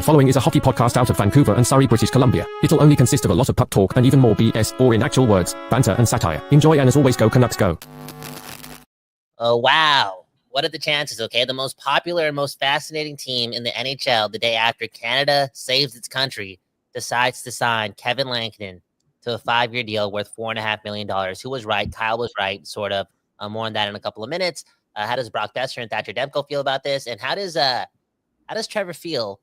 The following is a hockey podcast out of Vancouver and Surrey, British Columbia. It'll only consist of a lot of puck talk and even more BS, or in actual words, banter and satire. Enjoy, and as always, go Canucks go. Oh, wow. What are the chances, okay? The most popular and most fascinating team in the NHL the day after Canada saves its country decides to sign Kevin Lankinen to a 5-year deal worth $4.5 million. Who was right? Kyle was right, sort of. More on that in a couple of minutes. How does Brock Boeser and Thatcher Demko feel about this? And how does Trevor feel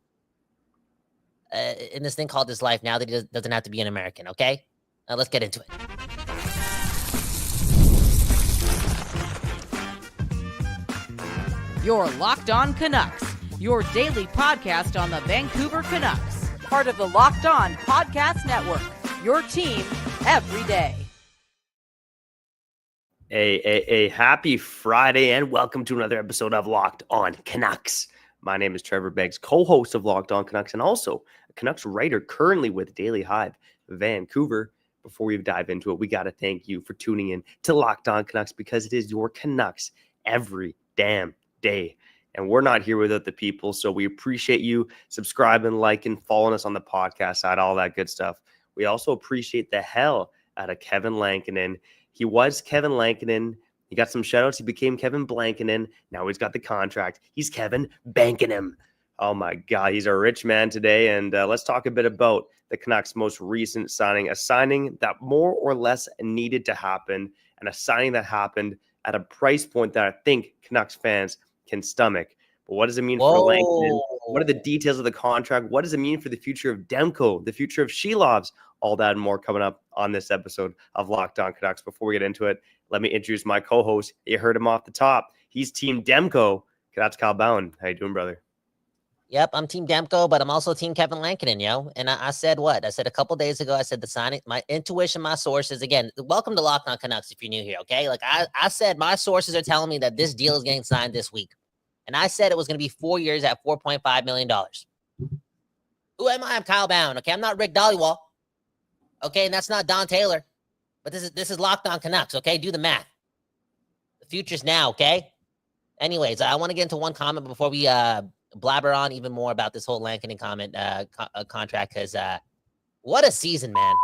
in this thing called his life now that he doesn't have to be an American, okay? Let's get into it. You're Locked On Canucks, your daily podcast on the Vancouver Canucks, part of the Locked On Podcast Network, your team every day. A happy Friday and welcome to another episode of Locked On Canucks. My name is Trevor Beggs, co-host of Locked On Canucks and also a Canucks writer currently with Daily Hive Vancouver. Before we dive into it, we got to thank you for tuning in to Locked On Canucks because it is your Canucks every damn day. And we're not here without the people, so we appreciate you subscribing, liking, following us on the podcast side, all that good stuff. We also appreciate the hell out of Kevin Lankinen. He was Kevin Lankinen. He got some shoutouts. He became Kevin Blankinen. Now he's got the contract. He's Kevin Bankinen. Oh my God, he's a rich man today. And let's talk a bit about the Canucks' most recent signing, a signing that more or less needed to happen, and a signing that happened at a price point that I think Canucks fans can stomach. But what does it mean for Lankinen? What are the details of the contract? What does it mean for the future of Demko, the future of Shelovs? All that and more coming up on this episode of Locked On Canucks. Before we get into it, let me introduce my co-host. You heard him off the top. He's Team Demko. That's Kyle Bowen. How you doing, brother? Yep, I'm Team Demko, but I'm also Team Kevin Lankinen, yo. And I said what? I said a couple days ago, I said the signing, my intuition, my sources, again, welcome to Locked On Canucks if you're new here, okay? Like I said, my sources are telling me that this deal is getting signed this week. And I said it was going to be 4 years at $4.5 million. Who am I? I'm Kyle Bowen, okay? I'm not Rick Dollywall, okay? And that's not Don Taylor. But this is Locked On Canucks, okay? Do the math. The future's now, okay? Anyways, I want to get into one comment before we blabber on even more about this whole Lankinen contract, because what a season, man.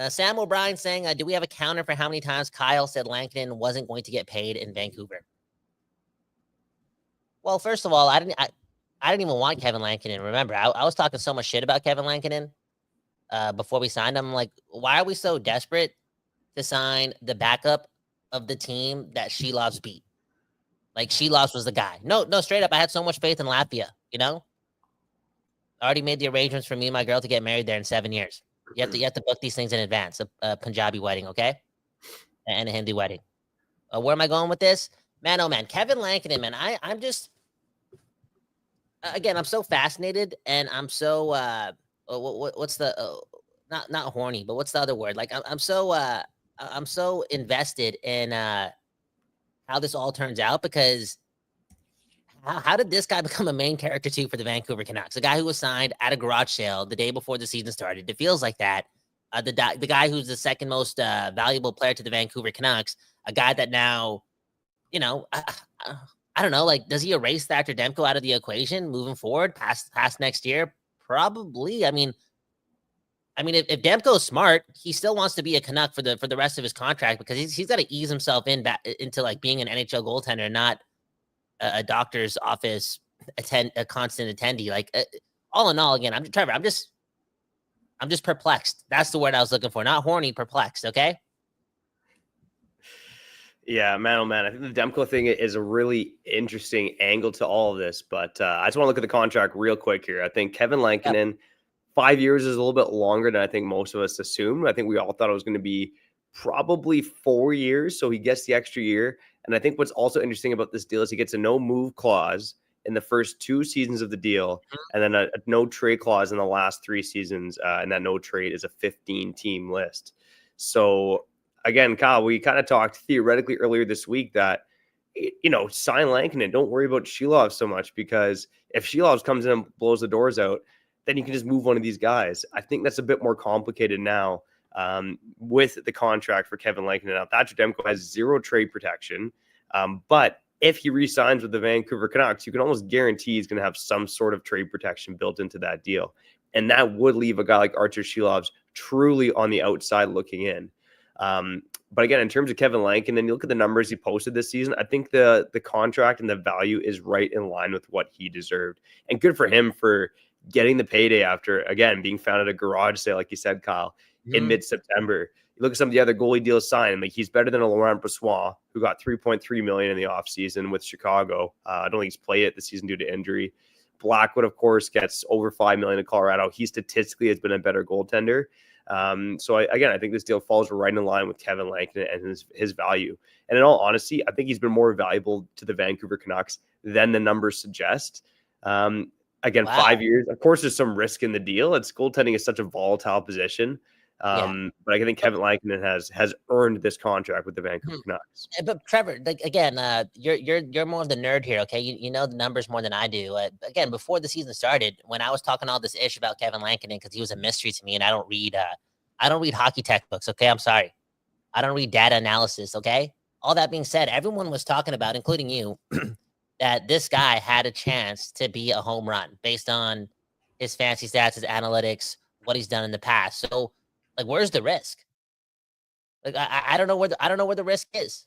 Sam O'Brien saying, do we have a counter for how many times Kyle said Lankinen wasn't going to get paid in Vancouver? Well, first of all, I didn't even want Kevin Lankinen. Remember, I was talking so much shit about Kevin Lankinen before we signed him. Like, why are we so desperate to sign the backup of the team that Shelovs beat? Like, Shelovs was the guy. No, straight up, I had so much faith in Latvia, you know? I already made the arrangements for me and my girl to get married there in 7 years. You have to book these things in advance. A Punjabi wedding, okay? And a Hindi wedding. Where am I going with this? Man, oh man, Kevin Lankinen, man. I'm just, again, I'm so fascinated, and I'm so what's the not horny, but what's the other word? Like I'm so invested in how this all turns out, because how did this guy become a main character too for the Vancouver Canucks? A guy who was signed at a garage sale the day before the season started. It feels like that. The guy who's the second most valuable player to the Vancouver Canucks, a guy that now, you know, I don't know, like, does he erase Thatcher Demko out of the equation moving forward past next year? Probably. I mean, if Demko's smart, he still wants to be a Canuck for the rest of his contract, because he's got to ease himself into like being an NHL goaltender, not a doctor's office a constant attendee. Like, all in all, again, I'm just perplexed. That's the word I was looking for. Not horny, perplexed. Okay. Yeah, man, oh man. I think the Demko thing is a really interesting angle to all of this, but I just want to look at the contract real quick here. I think Kevin Lankinen, 5 years is a little bit longer than I think most of us assumed. I think we all thought it was going to be probably 4 years, so he gets the extra year. And I think what's also interesting about this deal is he gets a no-move clause in the first 2 seasons of the deal, and then a no-trade clause in the last 3 seasons, and that no-trade is a 15-team list. So, again, Kyle, we kind of talked theoretically earlier this week that, you know, sign Lankinen. Don't worry about Shelovs so much, because if Shelovs comes in and blows the doors out, then you can just move one of these guys. I think that's a bit more complicated now with the contract for Kevin Lankinen. Now, Thatcher Demko has 0 trade protection, but if he re-signs with the Vancouver Canucks, you can almost guarantee he's going to have some sort of trade protection built into that deal. And that would leave a guy like Archer Shilovs truly on the outside looking in. But again, in terms of Kevin Lankinen, and you look at the numbers he posted this season, I think the contract and the value is right in line with what he deserved. And good for him for getting the payday after, again, being found at a garage sale, like you said, Kyle, in mid-September. You look at some of the other goalie deals signed, like he's better than a Laurent Brossoit, who got $3.3 million in the offseason with Chicago. I don't think he's played it this season due to injury. Blackwood, of course, gets over $5 million in Colorado. He statistically has been a better goaltender. I think this deal falls right in line with Kevin Lankinen and his value. And in all honesty, I think he's been more valuable to the Vancouver Canucks than the numbers suggest. Wow. 5 years. Of course, there's some risk in the deal. Goaltending is such a volatile position. But I think Kevin Lankinen has earned this contract with the Vancouver Canucks. But Trevor, again, you're more of the nerd here, okay? You know the numbers more than I do. Again, before the season started, when I was talking all this ish about Kevin Lankinen because he was a mystery to me, and I don't read hockey textbooks, okay? I'm sorry, I don't read data analysis, okay? All that being said, everyone was talking about, including you, that this guy had a chance to be a home run based on his fantasy stats, his analytics, what he's done in the past. So, like, where's the risk? Like, I don't know where the risk is.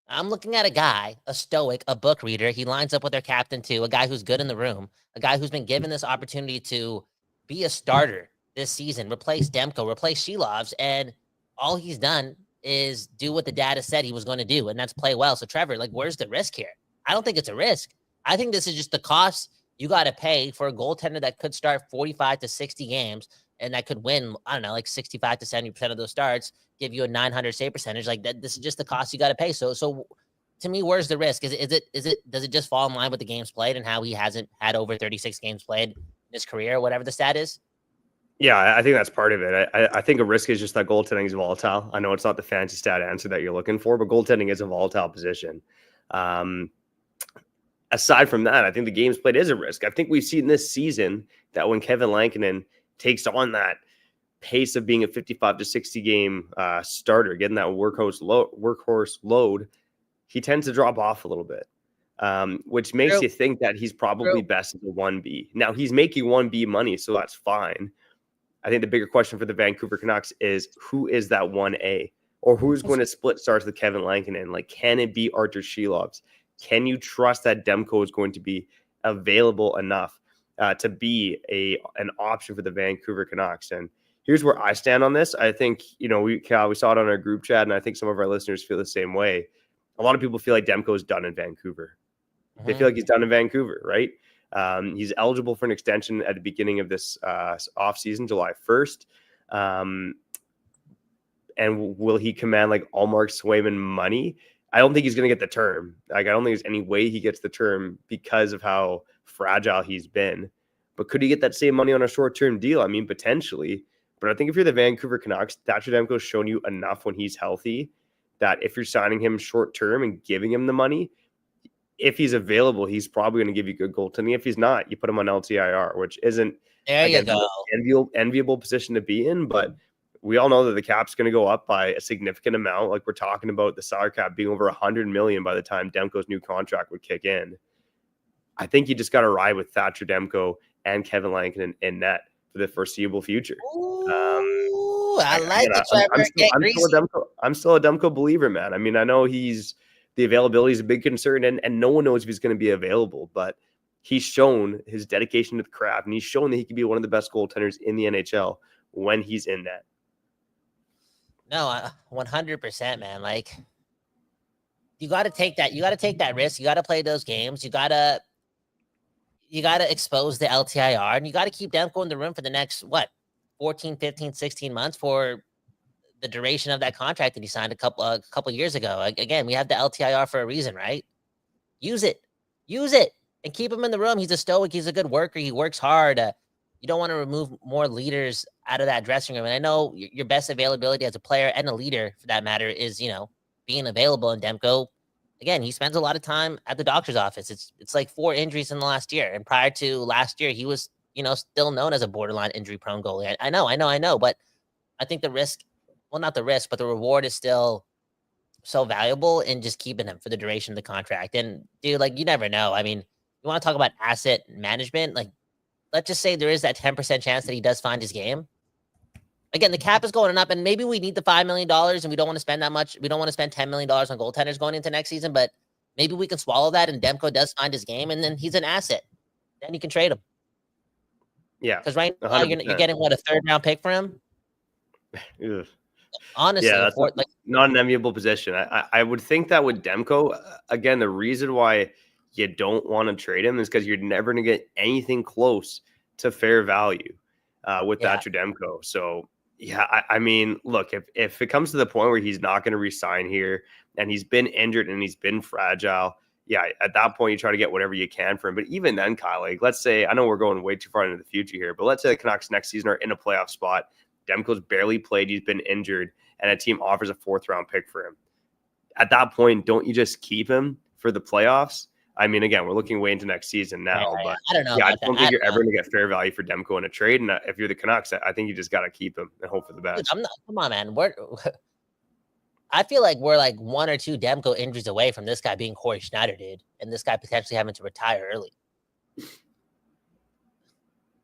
I'm looking at a guy, a stoic, a book reader. He lines up with their captain too, a guy who's good in the room, a guy who's been given this opportunity to be a starter this season, replace Demko, replace Shilovs, and all he's done is do what the data said he was going to do, and that's play well. So, Trevor, like, where's the risk here? I don't think it's a risk. I think this is just the cost you got to pay for a goaltender that could start 45 to 60 games and that could win, I don't know, like 65 to 70% of those starts, give you a 900 save percentage. Like that, this is just the cost you got to pay. So to me, where's the risk? Does it just fall in line with the games played and how he hasn't had over 36 games played in his career, whatever the stat is? Yeah, I think that's part of it. I think a risk is just that goaltending is volatile. I know it's not the fancy stat answer that you're looking for, but goaltending is a volatile position. Aside from that, I think the games played is a risk. I think we've seen this season that when Kevin Lankinen takes on that pace of being a 55 to 60 game starter, getting that workhorse load, he tends to drop off a little bit, which makes you think that he's probably best as a 1B. Now, he's making 1B money, so that's fine. I think the bigger question for the Vancouver Canucks is who is that 1A, or who's going to split starts with Kevin Lankinen? Like, can it be Archer Shilovs? Can you trust that Demko is going to be available enough to be an option for the Vancouver Canucks? And here's where I stand on this. I think, we saw it on our group chat, and I think some of our listeners feel the same way. A lot of people feel like Demko is done in Vancouver. They feel like he's done in Vancouver, right? He's eligible for an extension at the beginning of this offseason, July 1st. And will he command like Allmark Swayman money? I don't think he's going to get the term. Like, I don't think there's any way he gets the term because of how fragile he's been. But could he get that same money on a short-term deal? I mean, potentially. But I think if you're the Vancouver Canucks, Thatcher Demko's shown you enough when he's healthy that if you're signing him short-term and giving him the money, if he's available, he's probably going to give you good goaltending. If he's not, you put him on LTIR, which isn't enviable position to be in. But we all know that the cap's going to go up by a significant amount. Like, we're talking about the salary cap being over $100 million by the time Demko's new contract would kick in. I think you just got to ride with Thatcher Demko and Kevin Lankinen in net for the foreseeable future. Ooh, I like it, Trevor. I'm still a Demko believer, man. I mean, I know the availability is a big concern, and no one knows if he's going to be available, but he's shown his dedication to the craft, and he's shown that he can be one of the best goaltenders in the NHL when he's in net. No, 100%, man. Like, you got to take that. You got to take that risk. You got to play those games. You got to expose the LTIR, and you got to keep Demko in the room for the next, 14, 15, 16 months for the duration of that contract that he signed a couple years ago. Again, we have the LTIR for a reason, right? Use it, and keep him in the room. He's a stoic. He's a good worker. He works hard. You don't want to remove more leaders out of that dressing room. And I know your best availability as a player and a leader, for that matter, is being available. And Demko, again, he spends a lot of time at the doctor's office. It's like 4 injuries in the last year, and prior to last year, he was still known as a borderline injury-prone goalie. I know, but I think the risk. Well, not the risk, but the reward is still so valuable in just keeping him for the duration of the contract. And dude, like, you never know. I mean, you want to talk about asset management? Like, let's just say there is that 10% chance that he does find his game. Again, the cap is going up, and maybe we need the $5 million, and we don't want to spend that much. We don't want to spend $10 million on goaltenders going into next season, but maybe we can swallow that, and Demko does find his game, and then he's an asset. Then you can trade him. Yeah. Because right now, you're getting, what, a third-round pick for him? Honestly, yeah, that's like, not an enviable position. I would think that with Demko, again, the reason why you don't want to trade him is because you're never going to get anything close to fair value with Thatcher Demko. So, yeah, I mean, look, if it comes to the point where he's not going to resign here and he's been injured and he's been fragile, yeah, at that point, you try to get whatever you can for him. But even then, Kyle, like, let's say, I know we're going way too far into the future here, but let's say the Canucks next season are in a playoff spot. Demko's barely played. He's been injured, and a team offers a 4th-round pick for him. At that point, don't you just keep him for the playoffs? I mean, again, we're looking way into next season now, but I don't know. Yeah, I don't think you're ever going to get fair value for Demko in a trade. And if you're the Canucks, I think you just got to keep him and hope for the best. Dude, come on, man. I feel like we're like 1 or 2 Demko injuries away from this guy being Corey Schneider, dude, and this guy potentially having to retire early.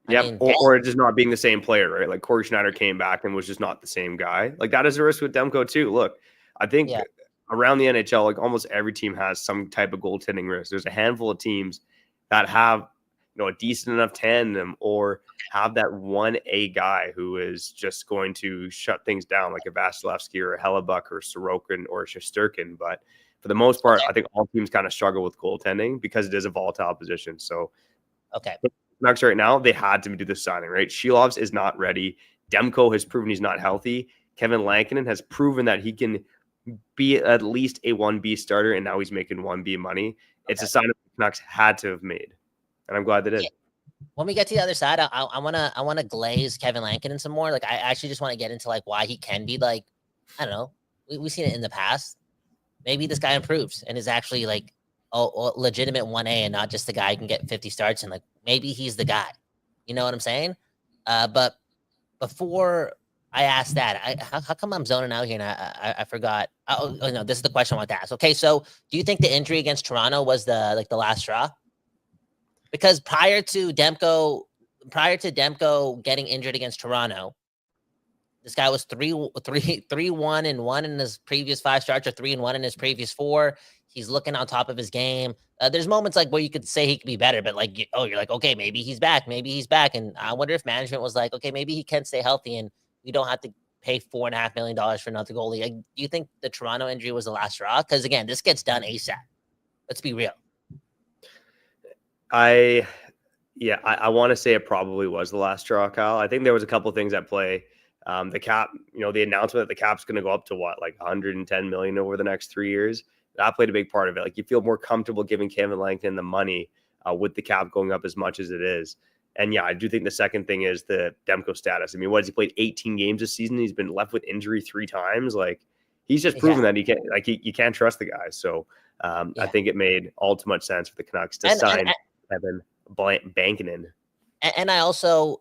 Yeah, or just not being the same player, right? Like Corey Schneider came back and was just not the same guy. Like that is a risk with Demko too. Look, I think around the NHL, like almost every team has some type of goaltending risk. There's a handful of teams that have, a decent enough tandem or have that 1A guy who is just going to shut things down, like a Vasilevsky or a Hellebuck or Sorokin or a Shesterkin. But for the most part, I think all teams kind of struggle with goaltending because it is a volatile position. So, Canucks right now, they had to do the signing, right? Shilovs is not ready. Demko has proven he's not healthy. Kevin Lankinen has proven that he can be at least a 1B starter, and now he's making 1B money. It's a sign that the Canucks had to have made, and I'm glad they did. When we get to the other side, I wanna glaze Kevin Lankinen some more. Like, I actually just want to get into like why he can be like, I don't know. We've seen it in the past. Maybe this guy improves and is actually like a legitimate 1A and not just the guy who can get 50 starts, and like maybe he's the guy. You know what I'm saying? But before I asked that, how come I'm zoning out here and I forgot? Oh no, this is the question I want to ask. Okay, so do you think the injury against Toronto was the last straw? Because prior to Demko getting injured against Toronto, this guy was 3-1-1 in his previous 5 starts, or 3-1 in his previous 4. He's looking on top of his game. There's moments like where you could say he could be better, but like, you're like, okay, maybe he's back. And I wonder if management was like, okay, maybe he can stay healthy and we don't have to pay $4.5 million for another goalie. Like, do you think the Toronto injury was the last straw? Because again, this gets done ASAP. Let's be real. I want to say it probably was the last straw, Kyle. I think there was a couple of things at play. The cap, the announcement that the cap's going to go up to what, like 110 million over the next 3 years. That played a big part of it. Like, you feel more comfortable giving Kevin Lankinen the money with the cap going up as much as it is. And yeah, I do think the second thing is the Demko status. I mean, what has he played 18 games this season? He's been left with injury 3 times. Like, he's just proven that he can't, like, you can't trust the guy. So I think it made all too much sense for the Canucks to sign Kevin Lankinen. And I also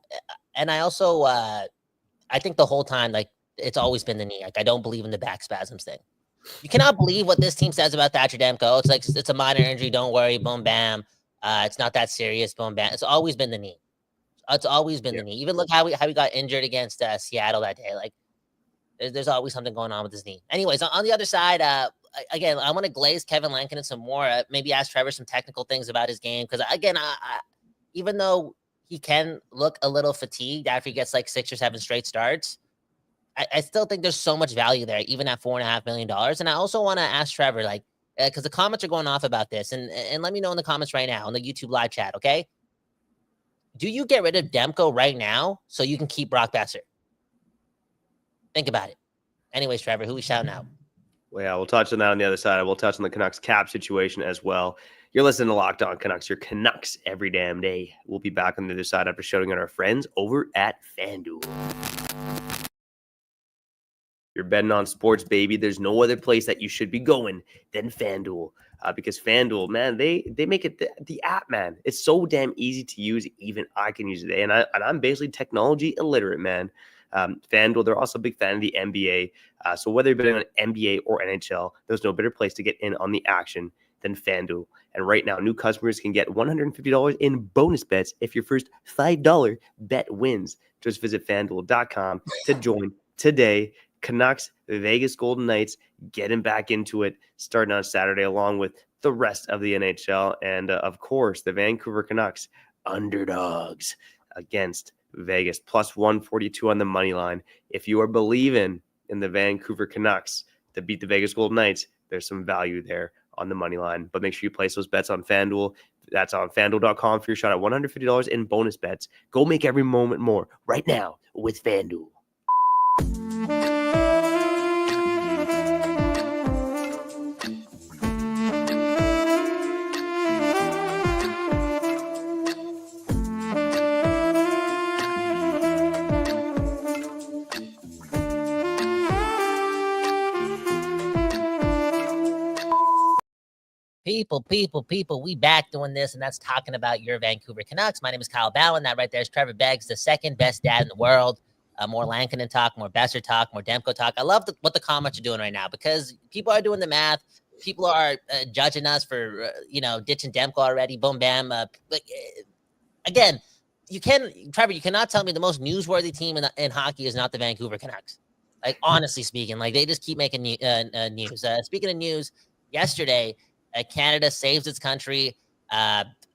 I think the whole time, like, it's always been the knee. Like, I don't believe in the back spasms thing. You cannot believe what this team says about Thatcher Demko. It's like, it's a minor injury. Don't worry. Boom, bam. It's not that serious. Boom, bam. It's always been the knee. It's always been the knee. Even look how we got injured against Seattle that day. Like, there's always something going on with his knee. Anyways, on the other side, again, I want to glaze Kevin Lankinen some more. Maybe ask Trevor some technical things about his game. Because, again, even though he can look a little fatigued after he gets like 6 or 7 straight starts, I still think there's so much value there, even at $4.5 million. And I also want to ask Trevor, like, because the comments are going off about this, and let me know in the comments right now on the YouTube live chat, okay? Do you get rid of Demko right now so you can keep Brock Boeser? Think about it. Anyways, Trevor, who we shouting out? Well, yeah, we'll touch on that on the other side. We'll touch on the Canucks cap situation as well. You're listening to Locked On Canucks, your Canucks every damn day. We'll be back on the other side after shouting out our friends over at FanDuel. You're betting on sports, baby. There's no other place that you should be going than FanDuel. Because FanDuel, man, they make it the app, man. It's so damn easy to use. Even I can use it. And I'm basically technology illiterate, man. FanDuel, they're also a big fan of the NBA. So whether you're betting on NBA or NHL, there's no better place to get in on the action than FanDuel. And right now, new customers can get $150 in bonus bets if your first $5 bet wins. Just visit FanDuel.com to join today. Canucks, Vegas Golden Knights, getting back into it starting on Saturday, along with the rest of the NHL. And of course, the Vancouver Canucks, underdogs against Vegas, plus 142 on the money line. If you are believing in the Vancouver Canucks to beat the Vegas Golden Knights, there's some value there on the money line. But make sure you place those bets on FanDuel. That's on FanDuel.com for your shot at $150 in bonus bets. Go make every moment more right now with FanDuel. People, we back doing this, and that's talking about your Vancouver Canucks. My name is Kyle Bowen. That right there is Trevor Beggs, the second best dad in the world. More Lankinen talk, more Boeser talk, more Demko talk. I love what the comments are doing right now, because people are doing the math. People are judging us for, ditching Demko already. Boom, bam. Again, Trevor, you cannot tell me the most newsworthy team in hockey is not the Vancouver Canucks. Like, honestly speaking, like, they just keep making news. Speaking of news, yesterday, Canada saves its country.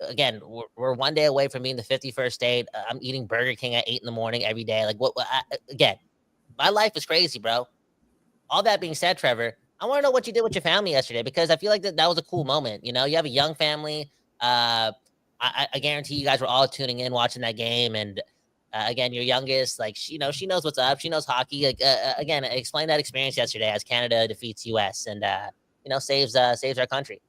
Again, we're one day away from being the 51st state. I'm eating Burger King at 8 a.m. every day. Like, again, my life is crazy, bro. All that being said, Trevor, I want to know what you did with your family yesterday, because I feel like that was a cool moment. You have a young family. I guarantee you guys were all tuning in, watching that game. And again, your youngest, like, she knows what's up. She knows hockey. Again, explain that experience yesterday as Canada defeats US and saves our country.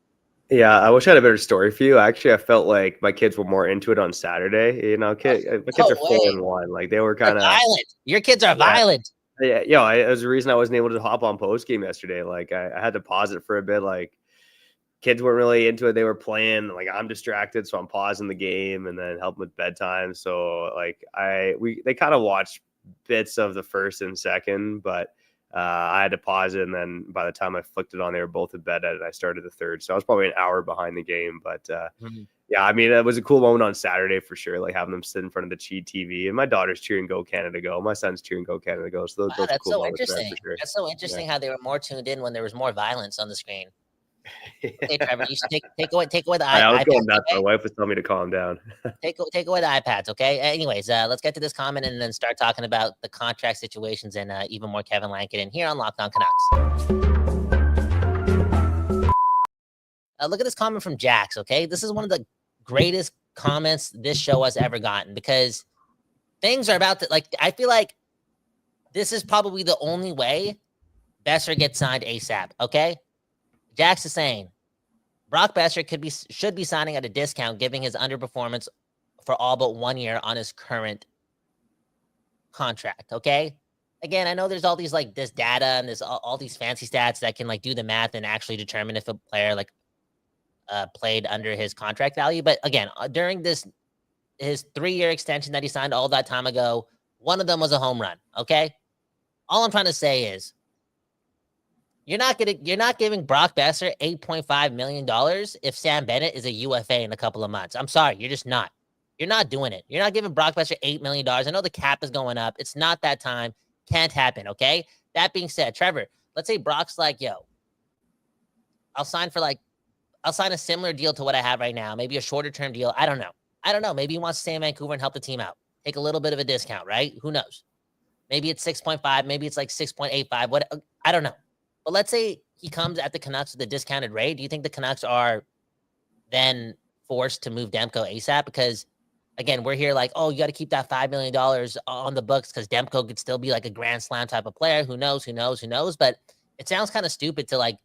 Yeah, I wish I had a better story for you. Actually, I felt like my kids were more into it on Saturday. My kids are 4-1. Like, they were kind of violent. Your kids are violent. Yeah, it was the reason I wasn't able to hop on post game yesterday. Like, I had to pause it for a bit. Like, kids weren't really into it. They were playing. Like, I'm distracted, so I'm pausing the game and then helping with bedtime. So, like, they kind of watched bits of the first and second, but I had to pause it, and then by the time I flicked it on, they were both in bed, and I started the third. So I was probably an hour behind the game. But yeah, I mean, it was a cool moment on Saturday for sure, like having them sit in front of the cheat TV. And my daughter's cheering Go Canada Go. My son's cheering Go Canada Go. So those are cool so moments interesting. for sure. That's so interesting how they were more tuned in when there was more violence on the screen. Okay, Trevor, you should take away the iPad. I was going nuts. My wife was telling me to calm down. Take away the iPads, okay? Anyways, let's get to this comment and then start talking about the contract situations and even more Kevin Lankinen here on Locked On Canucks. Look at this comment from Jax, okay? This is one of the greatest comments this show has ever gotten, because things are about to, like, I feel like this is probably the only way Boeser gets signed ASAP, okay? Jax is saying Brock Boeser should be signing at a discount, giving his underperformance for all but 1 year on his current contract. Okay. Again, I know there's all these like this data and there's all these fancy stats that can like do the math and actually determine if a player like played under his contract value. But again, during his 3-year extension that he signed all that time ago, one of them was a home run. Okay. All I'm trying to say is, you're not giving Brock Boeser $8.5 million if Sam Bennett is a UFA in a couple of months. I'm sorry, you're just not. You're not doing it. You're not giving Brock Boeser $8 million. I know the cap is going up. It's not that time. Can't happen, okay? That being said, Trevor, let's say Brock's like, yo, I'll sign a similar deal to what I have right now, maybe a shorter term deal. I don't know. Maybe he wants to stay in Vancouver and help the team out. Take a little bit of a discount, right? Who knows? Maybe it's 6.5. Maybe it's like 6.85. What? I don't know. But let's say he comes at the Canucks with a discounted rate. Do you think the Canucks are then forced to move Demko ASAP? Because, again, we're here like, oh, you got to keep that $5 million on the books because Demko could still be like a grand slam type of player. Who knows? But it sounds kind of stupid to like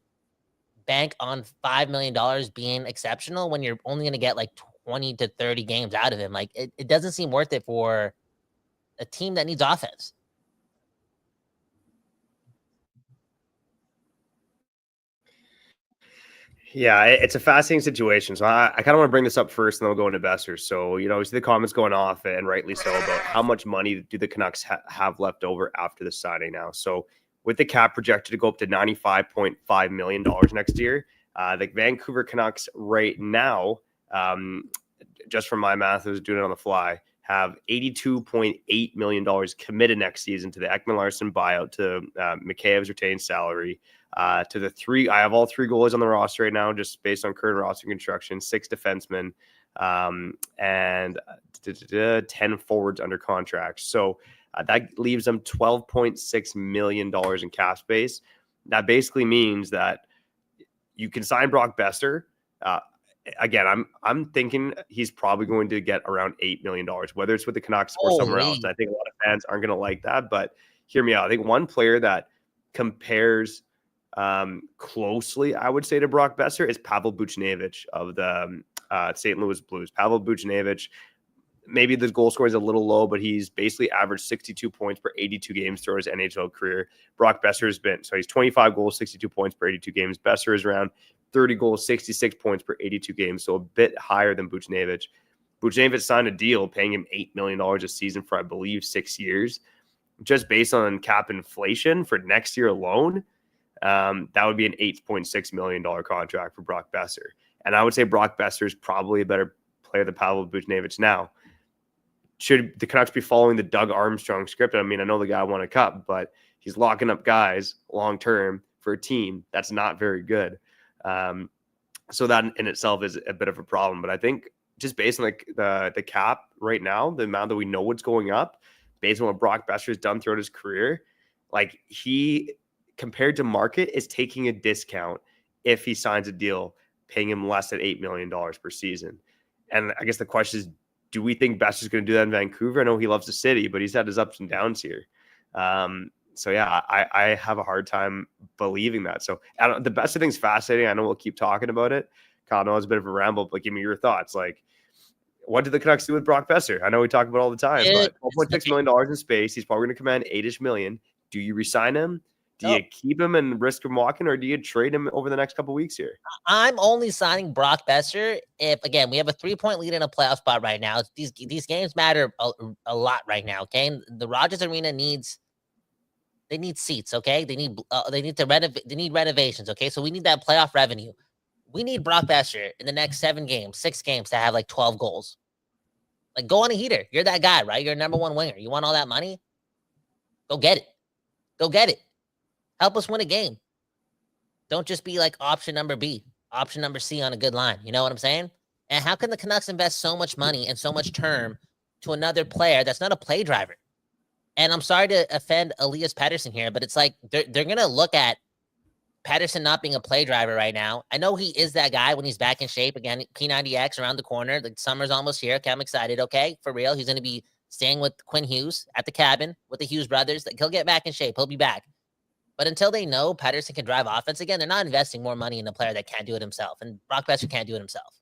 bank on $5 million being exceptional when you're only going to get like 20 to 30 games out of him. Like, it doesn't seem worth it for a team that needs offense. Yeah, it's a fascinating situation. So I kind of want to bring this up first, and then we'll go into Boeser. So, we see the comments going off, and rightly so, about how much money do the Canucks have left over after the signing now. So with the cap projected to go up to $95.5 million next year, the Vancouver Canucks right now, just from my math, I was doing it on the fly, have $82.8 million committed next season to the Ekman-Larsson buyout, to Mikheyev's retained salary, to the three. I have all three goalies on the roster right now, just based on current roster construction, 6 defensemen, and 10 forwards under contract. So that leaves them $12.6 million in cap space. That basically means that you can sign Brock Boeser. Again, I'm thinking he's probably going to get around $8 million, whether it's with the Canucks or somewhere else. I think a lot of fans aren't going to like that, but hear me out. I think one player that compares closely, I would say, to Brock Boeser is Pavel Buchnevich of the St. Louis Blues. Pavel Buchnevich, maybe the goal score is a little low, but he's basically averaged 62 points per 82 games throughout his NHL career. Brock Boeser has been, so he's 25 goals, 62 points per 82 games. Boeser is around 30 goals, 66 points per 82 games, so a bit higher than Buchnevich. Buchnevich signed a deal paying him $8 million a season for, I believe, 6 years. Just based on cap inflation for next year alone, that would be an $8.6 million contract for Brock Boeser. And I would say Brock Boeser is probably a better player than Pavel Buchnevich now. Should the Canucks be following the Doug Armstrong script? I mean, I know the guy won a cup, but he's locking up guys long-term for a team that's not very good. So that in itself is a bit of a problem. But I think just based on the cap right now, the amount that we know what's going up, based on what Brock Boeser has done throughout his career, like he, compared to market, is taking a discount if he signs a deal paying him less than $8 million per season. And I guess the question is, do we think Boeser's going to do that in Vancouver? I know he loves the city, but he's had his ups and downs here. So yeah, I have a hard time believing that. So the Boeser thing's fascinating. I know we'll keep talking about it. Kyle, I know it's a bit of a ramble, but give me your thoughts. Like, what did the Canucks do with Brock Boeser? I know we talk about it all the time, but $12.6 million in space. He's probably going to command $8-ish million. Do you re-sign him? Do you keep him and risk him walking, or do you trade him over the next couple of weeks here? I'm only signing Brock Boeser if, again, we have a 3-point lead in a playoff spot right now. These games matter a lot right now. Okay, the Rogers Arena needs seats. Okay, they need renovations. Okay, so we need that playoff revenue. We need Brock Boeser in the next 6 games to have like 12 goals. Like, go on a heater. You're that guy, right? You're number one winger. You want all that money? Go get it. Go get it. Help us win a game. Don't just be like option number B, option number C on a good line. You know what I'm saying? And how can the Canucks invest so much money and so much term to another player that's not a play driver? And I'm sorry to offend Elias Pettersson here, but it's like they're going to look at Pettersson not being a play driver right now. I know he is that guy when he's back in shape. Again, P90X around the corner. The summer's almost here. Okay, I'm excited. Okay, for real. He's going to be staying with Quinn Hughes at the cabin with the Hughes brothers. He'll get back in shape. He'll be back. But until they know Pettersson can drive offense again, they're not investing more money in a player that can't do it himself. And Brock Boeser can't do it himself.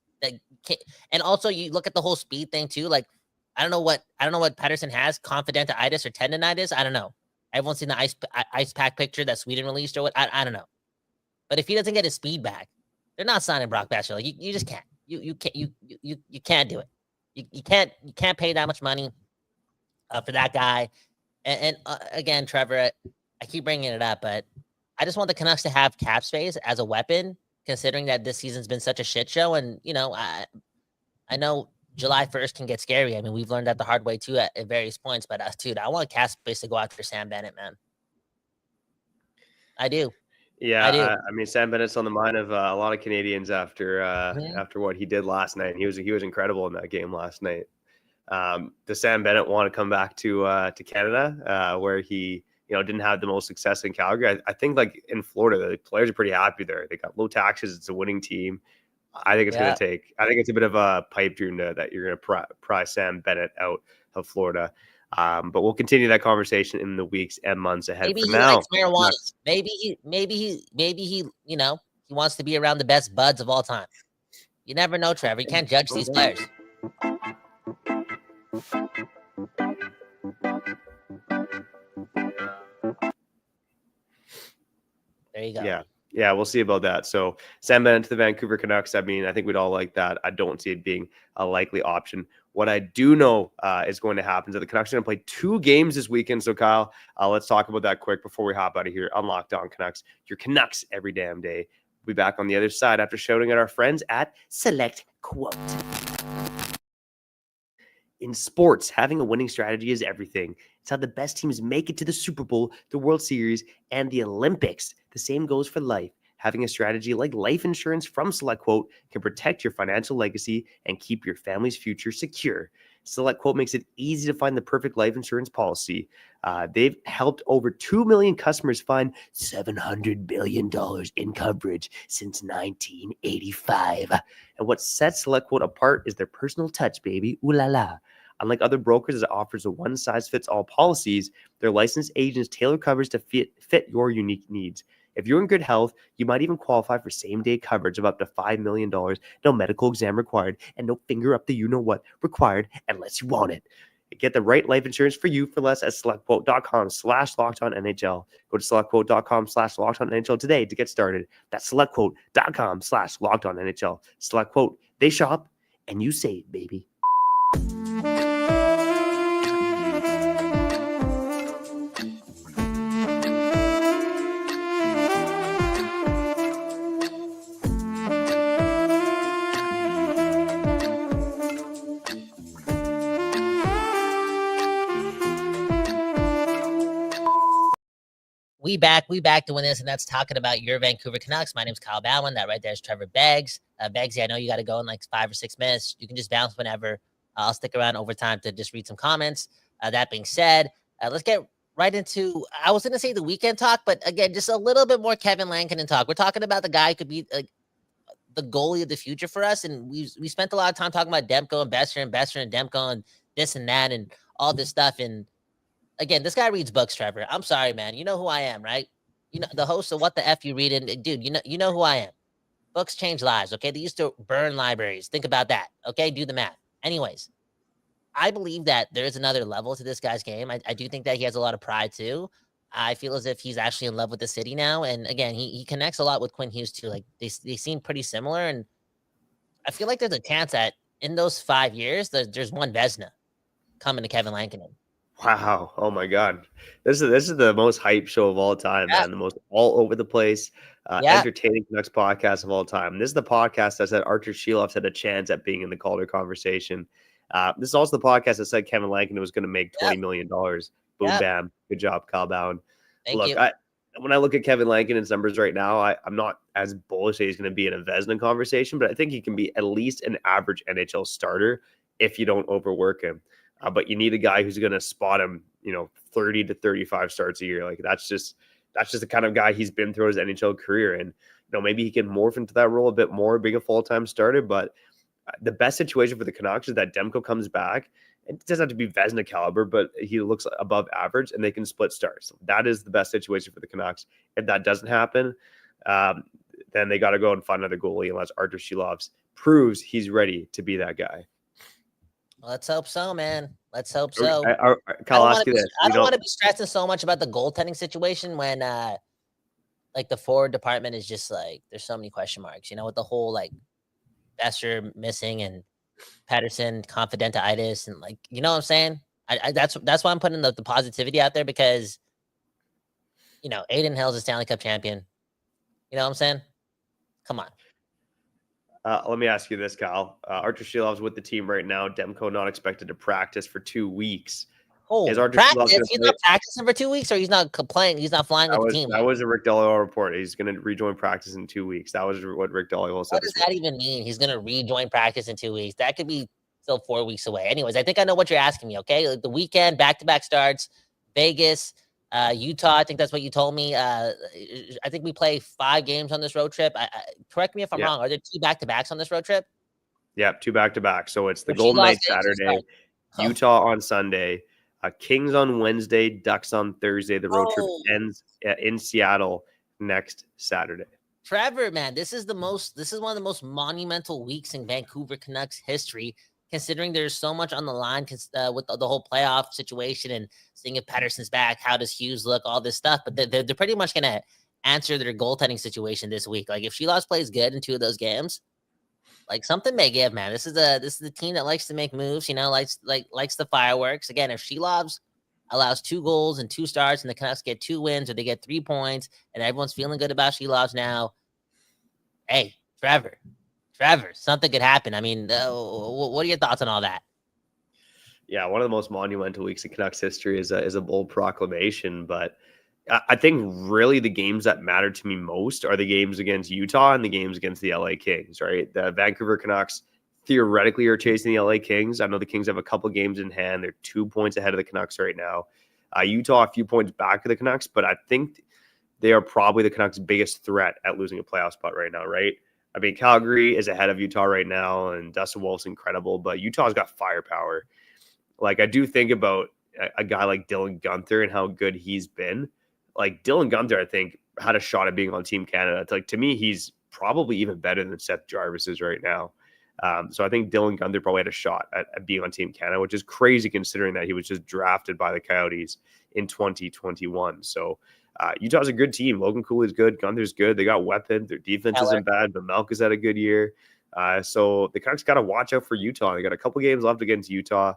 And also, you look at the whole speed thing too. Like, I don't know what Pettersson has, confidentitis or tendonitis. I don't know. Everyone's seen the ice pack picture that Sweden released or what? I don't know. But if he doesn't get his speed back, they're not signing Brock Boeser. Like, you just can't. You can't do it. You can't pay that much money for that guy. And again, Trevor, I keep bringing it up, but I just want the Canucks to have cap space as a weapon, considering that this season's been such a shit show. And, I know July 1st can get scary. I mean, we've learned that the hard way too at various points, but dude, I want cap space to go after Sam Bennett, man. I do. Yeah, I do. I mean, Sam Bennett's on the mind of a lot of Canadians after what he did last night. He was incredible in that game last night. Does Sam Bennett want to come back to Canada, where he didn't have the most success in Calgary? I think, like, in Florida, the players are pretty happy there. They got low taxes. It's a winning team. I think it's going to take. I think it's a bit of a pipe dream that you're going to pry Sam Bennett out of Florida. But we'll continue that conversation in the weeks and months ahead. Maybe For he now, likes marijuana. Maybe he he wants to be around the best buds of all time. You never know, Trevor. You can't judge these players. There you go. Yeah. Yeah, we'll see about that. So Sam Bennett to the Vancouver Canucks. I mean, I think we'd all like that. I don't see it being a likely option. What I do know is going to happen is that the Canucks are going to play 2 games this weekend. So Kyle, let's talk about that quick before we hop out of here on Locked On Canucks. Your Canucks every damn day. We'll be back on the other side after shouting at our friends at Select Quote. In sports, having a winning strategy is everything. It's how the best teams make it to the Super Bowl, the World Series, and the Olympics. The same goes for life. Having a strategy like life insurance from SelectQuote can protect your financial legacy and keep your family's future secure. SelectQuote makes it easy to find the perfect life insurance policy. They've helped over 2 million customers find $700 billion in coverage since 1985. And what sets SelectQuote apart is their personal touch, baby. Ooh la la. Unlike other brokers that offers a one-size-fits-all policies, their licensed agents tailor coverage to fit your unique needs. If you're in good health, you might even qualify for same-day coverage of up to $5 million, no medical exam required, and no finger up the you-know-what required unless you want it. Get the right life insurance for you for less at selectquote.com/LockedOnNHL. Go to selectquote.com/LockedOnNHL today to get started. That's selectquote.com/LockedOnNHL. SelectQuote. They shop and you save, baby. We back doing this, and that's talking about your Vancouver Canucks. My name's Kyle Bowen. That right there is Trevor Beggs. Beggsy, I know you got to go in like 5 or 6 minutes. You can just bounce whenever. I'll stick around overtime to just read some comments. That being said, let's get right into, I was going to say the weekend talk, but again, just a little bit more Kevin Lankinen talk. We're talking about the guy who could be the goalie of the future for us, and we spent a lot of time talking about Demko and Boeser and Demko and this and that and all this stuff, and again, this guy reads books, Trevor. I'm sorry, man. You know who I am, right? You know, the host of What the F You Reading. Dude, you know who I am. Books change lives, okay? They used to burn libraries. Think about that, okay? Do the math. Anyways, I believe that there is another level to this guy's game. I do think that he has a lot of pride, too. I feel as if he's actually in love with the city now. And, again, he connects a lot with Quinn Hughes, too. Like, they seem pretty similar. And I feel like there's a chance that in those 5 years, there's one Vezina coming to Kevin Lankinen. Wow. Oh my God. This is the most hype show of all time, man. The most all over the place, entertaining Canucks podcast of all time. This is the podcast that said Archer Sheeloff had a chance at being in the Calder conversation. This is also the podcast that said Kevin Lankinen was going to make $20 million. Boom, bam. Good job, Kyle Bowen. Thank you. When I look at Kevin Lankinen's numbers right now, I'm not as bullish that he's going to be in a Vezina conversation, but I think he can be at least an average NHL starter if you don't overwork him. But you need a guy who's going to spot him, 30 to 35 starts a year. Like that's just the kind of guy he's been through his NHL career. And, maybe he can morph into that role a bit more, being a full-time starter. But the best situation for the Canucks is that Demko comes back. It doesn't have to be Vezina caliber, but he looks above average and they can split starts. That is the best situation for the Canucks. If that doesn't happen, then they got to go and find another goalie unless Artur Sheeloff proves he's ready to be that guy. Let's hope so, man. Let's hope so. Kyle, ask you this. I don't want to be stressing so much about the goaltending situation when, like, the forward department is just like, there's so many question marks, with the whole, like, Boeser missing and Pettersson confidentitis and, like, you know what I'm saying? That's why I'm putting the positivity out there because, Adin Hill's a Stanley Cup champion. You know what I'm saying? Come on. Let me ask you this, Kyle. Artur Sheeloff's with the team right now. Demko not expected to practice for 2 weeks. Oh, he's not practicing for 2 weeks, or he's not playing. He's not flying with the team. That was a Rick Dollio report. He's going to rejoin practice in 2 weeks. That was what Rick Dollio said. What does that even mean? He's going to rejoin practice in 2 weeks. That could be still 4 weeks away. Anyways, I think I know what you're asking me. Okay, like the weekend, back-to-back starts, Vegas, Utah. I think that's what you told me. I think we play 5 games on this road trip. Correct me if I'm wrong. Are there 2 back-to-backs on this road trip? Yeah, 2 back-to-back. So it's the Golden Knights Saturday, Utah on Sunday, Kings on Wednesday, Ducks on Thursday. The road trip ends in Seattle next Saturday. Trevor, man, this is one of the most monumental weeks in Vancouver Canucks history, considering there's so much on the line with the whole playoff situation and seeing if Pettersson's back, how does Hughes look, all this stuff. But they're pretty much going to answer their goaltending situation this week. Like if Shelovs plays good in 2 of those games, like something may give, man. This is a team that likes to make moves, likes the fireworks. Again, if Shelovs allows 2 goals and 2 starts and the Canucks get 2 wins or they get 3 points and everyone's feeling good about Shelovs now, hey, Trevor, something could happen. I mean, what are your thoughts on all that? Yeah, one of the most monumental weeks in Canucks history is a bold proclamation. But I think really the games that matter to me most are the games against Utah and the games against the LA Kings, right? The Vancouver Canucks theoretically are chasing the LA Kings. I know the Kings have a couple games in hand. They're 2 points ahead of the Canucks right now. Utah, a few points back of the Canucks, but I think they are probably the Canucks' biggest threat at losing a playoff spot right now, right? I mean, Calgary is ahead of Utah right now, and Dustin Wolf's incredible, but Utah's got firepower. Like, I do think about a guy like Dylan Guenther and how good he's been. Like, Dylan Guenther, I think, had a shot at being on Team Canada. It's like, to me, he's probably even better than Seth Jarvis is right now. So I think Dylan Guenther probably had a shot at being on Team Canada, which is crazy considering that he was just drafted by the Coyotes in 2021. So Utah's a good team. Logan Cooley's good. Gunther's good. They got weapons. Their defense isn't bad, but Melka's had a good year. So the Canucks got to watch out for Utah. They got a couple games left against Utah.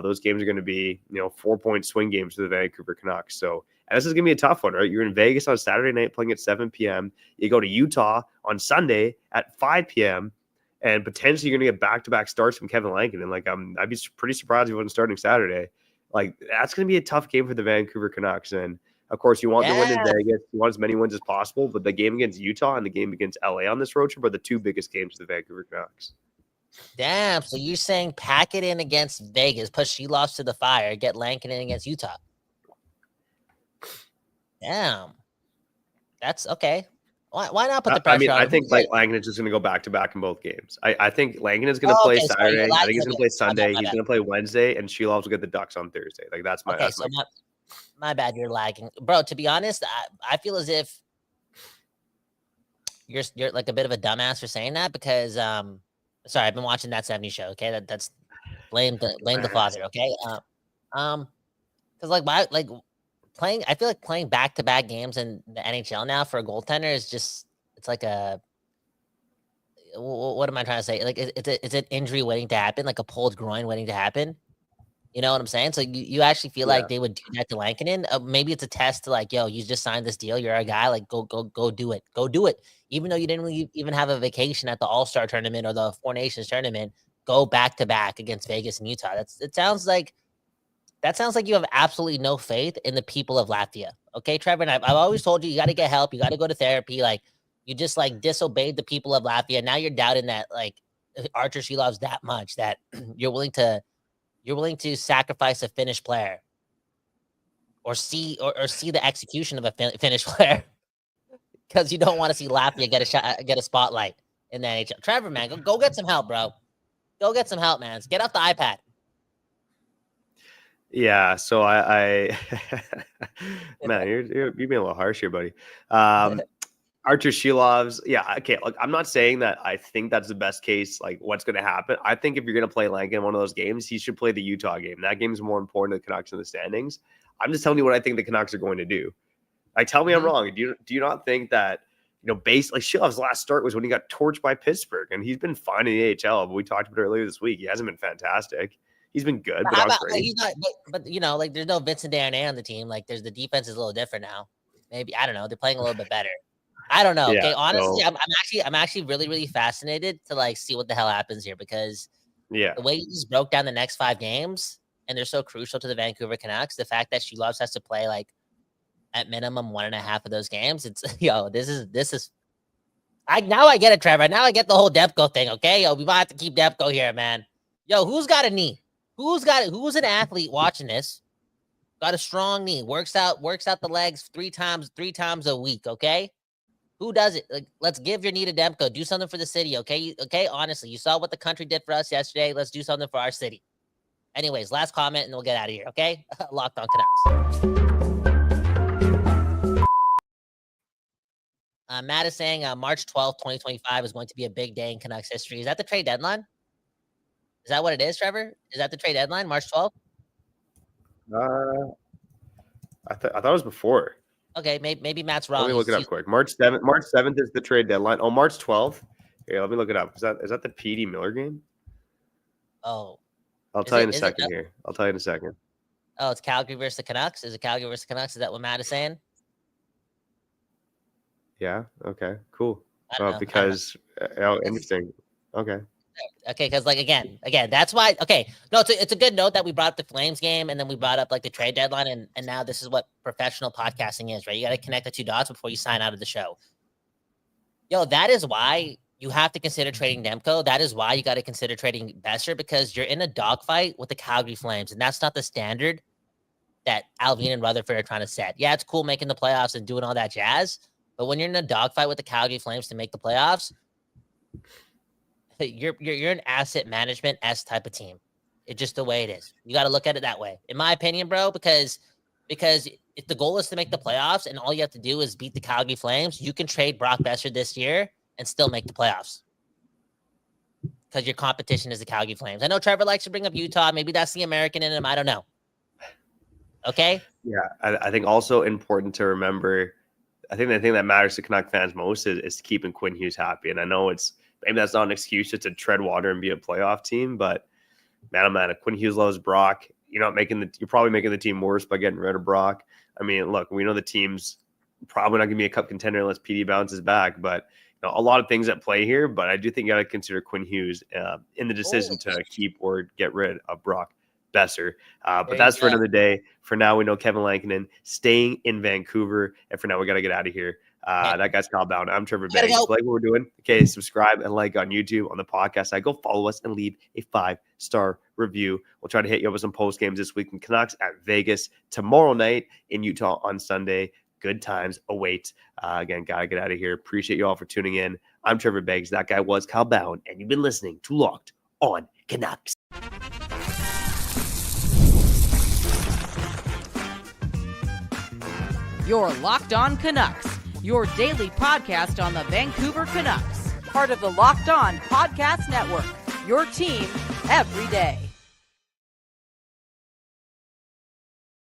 Those games are going to be, 4-point swing games for the Vancouver Canucks. So, and this is going to be a tough one, right? You're in Vegas on Saturday night playing at 7 p.m. You go to Utah on Sunday at 5 p.m. and potentially you're going to get back-to-back starts from Kevin Lankinen. Like, I'd be pretty surprised if he wasn't starting Saturday. Like, that's going to be a tough game for the Vancouver Canucks. And, of course, you want the win in Vegas. You want as many wins as possible. But the game against Utah and the game against LA on this road trip are the 2 biggest games for the Vancouver Canucks. Damn. So you're saying pack it in against Vegas, push Shelovs to the fire, get Lankinen against Utah. Damn. That's okay. Why not put the pressure on him? I think Lankinen's just going to go back-to-back in both games. I think Lankinen's going to play Saturday. I think he's going to play Sunday. He's going to play Wednesday, and Shelovs will get the Ducks on Thursday. Like, that's my... Okay, so my bad, you're lagging. Bro, to be honest, I feel as if you're like a bit of a dumbass for saying that because... Sorry, I've been watching That 70s Show. Okay, that's blame the father. Okay, because playing, I feel like playing back-to-back games in the NHL now for a goaltender is just it's like a what am I trying to say? Like it's an injury waiting to happen, like a pulled groin waiting to happen. You know what I'm saying? So you actually feel like they would do that to Lankinen. Maybe it's a test to like, yo, you just signed this deal. You're a guy. Like, go do it. Go do it. Even though you didn't really even have a vacation at the All-Star tournament or the Four Nations tournament, go back to back against Vegas and Utah. That sounds like you have absolutely no faith in the people of Latvia. Okay, Trevor, and I've always told you got to get help. You got to go to therapy. Like, you just like disobeyed the people of Latvia. Now you're doubting that like Archer Shelovs that much that you're willing to sacrifice a Finnish player or see the execution of a Finnish player because you don't want to see Latvia get a spotlight in the NHL. Trevor, man, go get some help, bro. Go get some help, man. Get off the iPad. Yeah, so I man, you're being a little harsh here, buddy. Archer Shelovs, yeah, okay. Look, I'm not saying that I think that's the best case, like what's going to happen. I think if you're going to play Lankin in one of those games, he should play the Utah game. That game is more important to the Canucks in the standings. I'm just telling you what I think the Canucks are going to do. Like, tell me I'm wrong. Do you not think that, Shelovs' last start was when he got torched by Pittsburgh, and he's been fine in the AHL, but we talked about it earlier this week. He hasn't been fantastic. He's been good, but not great. He's not, but like there's no Vincent Darnay on the team. Like, the defense is a little different now. Maybe, I don't know. They're playing a little bit better. I don't know. Okay, honestly, I'm actually really, really fascinated to like see what the hell happens here because the way he just broke down the next 5 games and they're so crucial to the Vancouver Canucks. The fact that Shelovs has to play like at minimum 1.5 of those games. It's this is. Now I get it, Trevor. Now I get the whole Demko thing. Okay, we might have to keep Demko here, man. Who's got a knee? Who's an athlete watching this? Got a strong knee. Works out the legs 3 times a week. Okay. Who does it? Like, let's give your knee to Demko. Do something for the city, okay? Okay, honestly, you saw what the country did for us yesterday. Let's do something for our city. Anyways, last comment, and we'll get out of here, okay? Locked on Canucks. Matt is saying March 12th, 2025 is going to be a big day in Canucks history. Is that the trade deadline? Is that what it is, Trevor? Is that the trade deadline, March 12th? I thought it was before. Okay, maybe Matt's wrong. Let me look it up quick. March 7th is the trade deadline. Oh, March 12th. Here, let me look it up. Is that the PD Miller game? Oh. I'll tell you in a second here. I'll tell you in a second. Oh, it's Calgary versus the Canucks? Is it Calgary versus the Canucks? Is that what Matt is saying? Yeah. Okay. Cool. Because interesting. Okay. Okay, because again, that's why. Okay, no, it's a good note that we brought up the Flames game, and then we brought up the trade deadline, and now this is what professional podcasting is, right? You got to connect the two dots before you sign out of the show. Yo, that is why you have to consider trading Demko. That is why you got to consider trading Boeser, because you're in a dogfight with the Calgary Flames, and that's not the standard that Alvin and Rutherford are trying to set. Yeah, it's cool making the playoffs and doing all that jazz, but when you're in a dogfight with the Calgary Flames to make the playoffs, you're an asset management type of team. It's just the way it is. You got to look at it that way, in my opinion, bro. Because if the goal is to make the playoffs and all you have to do is beat the Calgary Flames, you can trade Brock Boeser this year and still make the playoffs. Because your competition is the Calgary Flames. I know Trevor likes to bring up Utah. Maybe that's the American in him. I don't know. Okay. Yeah, I think also important to remember. I think the thing that matters to Canuck fans most is keeping Quinn Hughes happy. And I know maybe that's not an excuse just to tread water and be a playoff team, but man, if Quinn Hughes loves Brock, you're probably making the team worse by getting rid of Brock. I mean, look, we know the team's probably not going to be a cup contender unless PD bounces back, but a lot of things at play here. But I do think you got to consider Quinn Hughes in the decision to keep or get rid of Brock Boeser. But that's for another day. For now, we know Kevin Lankinen staying in Vancouver, and for now, we got to get out of here. That guy's Kyle Bound. I'm Trevor Banks. Like what we're doing. Okay, subscribe and like on YouTube, on the podcast. Go follow us and leave a 5-star review. We'll try to hit you up with some post games this week in Canucks at Vegas tomorrow night, in Utah on Sunday. Good times await. Again, gotta get out of here. Appreciate you all for tuning in. I'm Trevor Beggs. That guy was Kyle Bound, and you've been listening to Locked on Canucks. You're Locked on Canucks, your daily podcast on the Vancouver Canucks, part of the Locked on Podcast Network, your team every day.